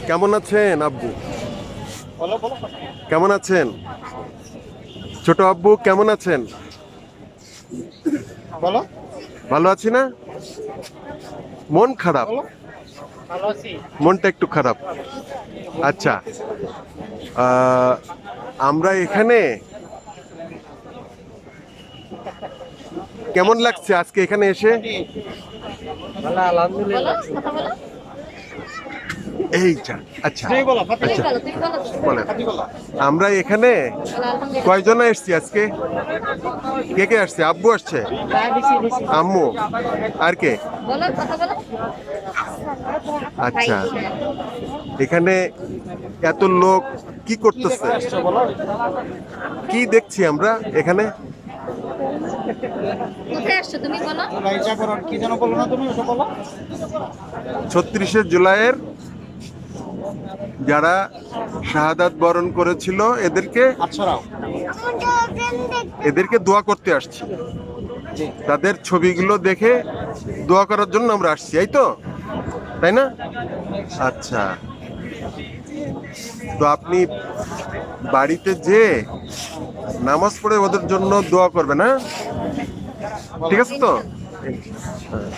কেমন আছেন আব্বু? কেমন আছেন ছোট আব্বু? কেমন আছেন? বলো। ভালো আছি না? মন খারাপ, ভালো আছি। মনটা একটু খারাপ। আচ্ছা, আহ, আমরা এখানে কেমন লাগছে আজকে এখানে এসে? ভালো, আলহামদুলিল্লাহ। এইটা আচ্ছা তুমি বলো, ফাতি আচ্ছা বলো। বলেন। ফাতি বলো। আমরা এখানে কয়জন এসছি আজকে? কে কে আসছে? আব্বু আসছে, আম্মু, আর কে? আচ্ছা, এখানে এত লোক কি কি করতেছে? দেখতে আসছো বলো? কি দেখছি আমরা এখানে? কোথায় আসছো তুমি বলো? জুলাই জাগরণ কি যেন বলো না তুমি, ওটা বলো। 36শে জুলাইয়ের যারা শাহাদাত বরণ করেছিল এদেরকে আচ্ছারাও। এদেরকে দোয়া করতে আসছি। তাদের ছবিগুলো দেখে দোয়া করার জন্য আমরা আসছি, এই তো, তাই না? আচ্ছা, তো আপনি বাড়িতে যে নামাজ পড়ে ওদের জন্য দোয়া করবেন, হ্যাঁ? ঠিক আছে তো? হ্যাঁ।